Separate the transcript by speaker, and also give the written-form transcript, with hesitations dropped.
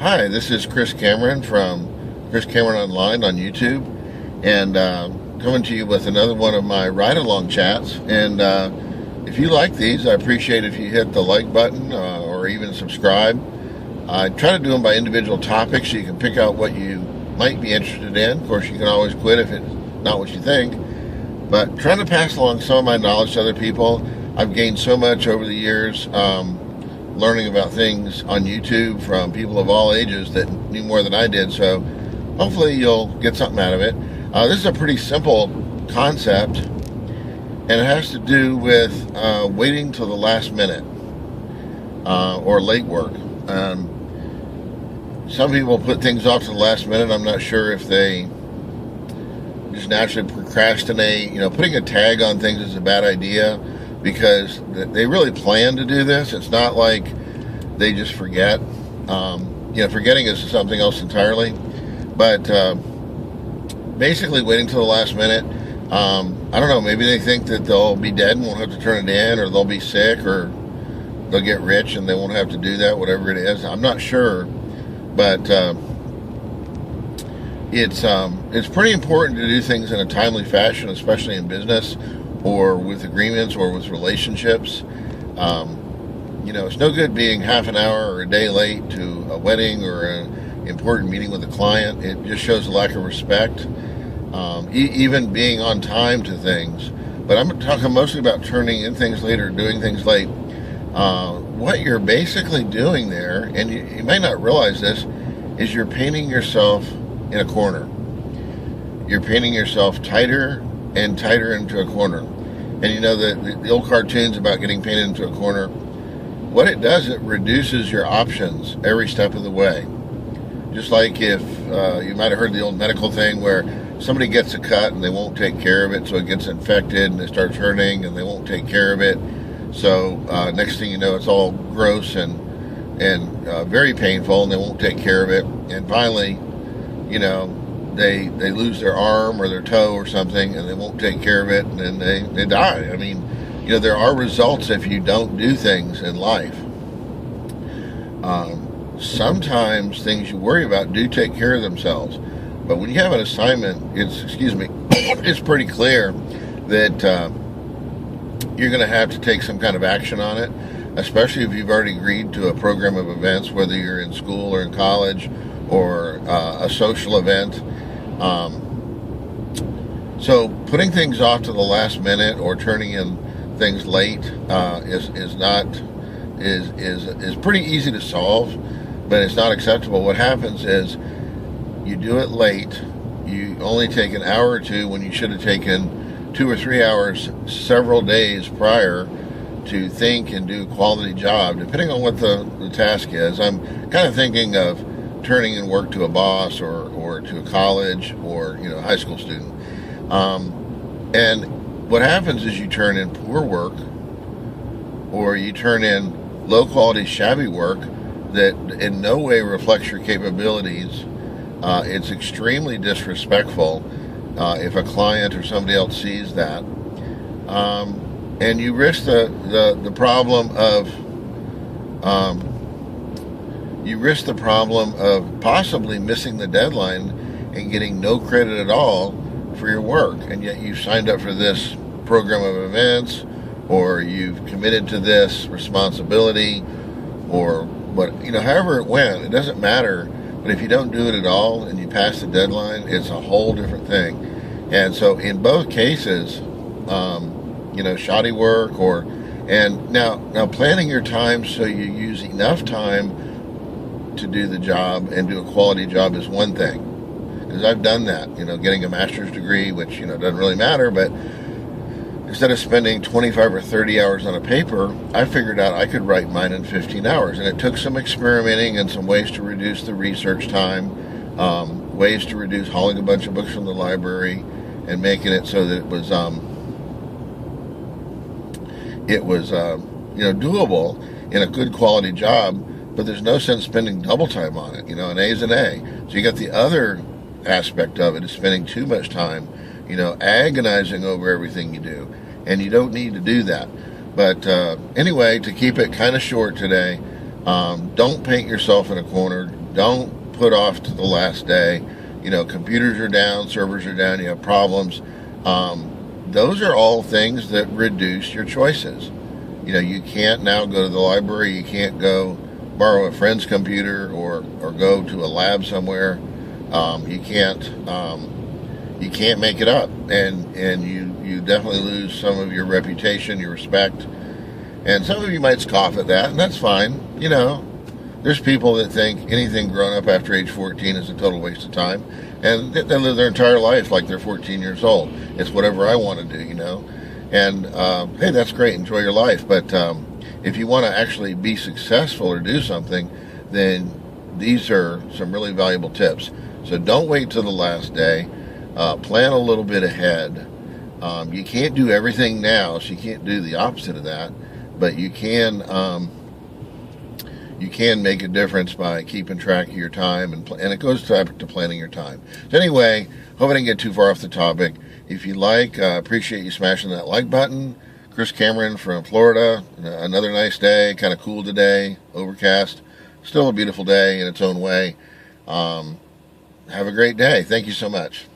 Speaker 1: Hi, this is Chris Cameron from Chris Cameron Online on YouTube, and coming to you with another one of my ride-along chats. And if you like these, I appreciate if you hit the like button or even subscribe. I try to do them by individual topics so you can pick out what you might be interested in. Of course, you can always quit if it's not what you think. But trying to pass along some of my knowledge to other people. I've gained so much over the years learning about things on YouTube from people of all ages that knew more than I did. So hopefully you'll get something out of it. This is a pretty simple concept, and it has to do with waiting till the last minute or late work. Some people put things off to the last minute. I'm not sure if they just naturally procrastinate. Putting a tag on things is a bad idea because they really plan to do this. It's not like they just forget. Forgetting is something else entirely. But basically waiting till the last minute, I don't know, maybe they think that they'll be dead and won't have to turn it in, or they'll be sick, or they'll get rich and they won't have to do that, whatever it is. I'm not sure. But it's pretty important to do things in a timely fashion, especially in business or with agreements or with relationships. It's no good being half an hour or a day late to a wedding or an important meeting with a client. It just shows a lack of respect. Even being on time to things. But I'm talking mostly about turning in things late or doing things late. What you're basically doing there, and you may not realize this, is you're painting yourself in a corner. You're painting yourself tighter and tighter into a corner. And the old cartoons about getting painted into a corner, what it does, it reduces your options every step of the way. Just like if you might have heard the old medical thing where somebody gets a cut and they won't take care of it, so it gets infected and it starts hurting and they won't take care of it. So next thing you know, it's all gross and very painful, and they won't take care of it. And finally, they lose their arm or their toe or something, and they won't take care of it, and then they die. I mean, there are results if you don't do things in life. Sometimes things you worry about do take care of themselves. But when you have an assignment, it's pretty clear that you're going to have to take some kind of action on it, especially if you've already agreed to a program of events, whether you're in school or in college or a social event. So putting things off to the last minute or turning in things late is pretty easy to solve, but it's not acceptable. What happens is you do it late. You only take an hour or two when you should have taken 2 or 3 hours several days prior to think and do a quality job, depending on what the task is. I'm kind of thinking of turning in work to a boss or to a college or a high school student. And what happens is you turn in poor work, or you turn in low quality, shabby work that in no way reflects your capabilities. It's extremely disrespectful if a client or somebody else sees that. And you risk the problem of possibly missing the deadline and getting no credit at all for your work. And yet you've signed up for this program of events, or you've committed to this responsibility, or however it went. It doesn't matter. But if you don't do it at all and you pass the deadline, it's a whole different thing. And so in both cases, shoddy work and now planning your time so you use enough time to do the job and do a quality job is one thing. Because I've done that, getting a master's degree, which, doesn't really matter, but instead of spending 25 or 30 hours on a paper, I figured out I could write mine in 15 hours. And it took some experimenting and some ways to reduce the research time, ways to reduce hauling a bunch of books from the library and making it so that it was doable in a good quality job. But there's no sense spending double time on it. An A is an A. So you got the other aspect of it is spending too much time, agonizing over everything you do. And you don't need to do that. But anyway, to keep it kind of short today, don't paint yourself in a corner. Don't put off to the last day. Computers are down, servers are down, you have problems. Those are all things that reduce your choices. You can't now go to the library. You can't go borrow a friend's computer or go to a lab somewhere. You can't make it up, and you definitely lose some of your reputation, your respect. And some of you might scoff at that, and that's fine. There's people that think anything grown up after age 14 is a total waste of time, and they live their entire life like they're 14 years old. It's whatever I want to do, and hey, that's great, enjoy your life. But if you want to actually be successful or do something, then these are some really valuable tips. So don't wait till the last day. Plan a little bit ahead. You can't do everything now, so you can't do the opposite of that, but you can make a difference by keeping track of your time, and it goes to planning your time. So anyway, hope I didn't get too far off the topic. If you like, appreciate you smashing that like button. Chris Cameron from Florida. Another nice day, kind of cool today, overcast. Still a beautiful day in its own way. Have a great day. Thank you so much.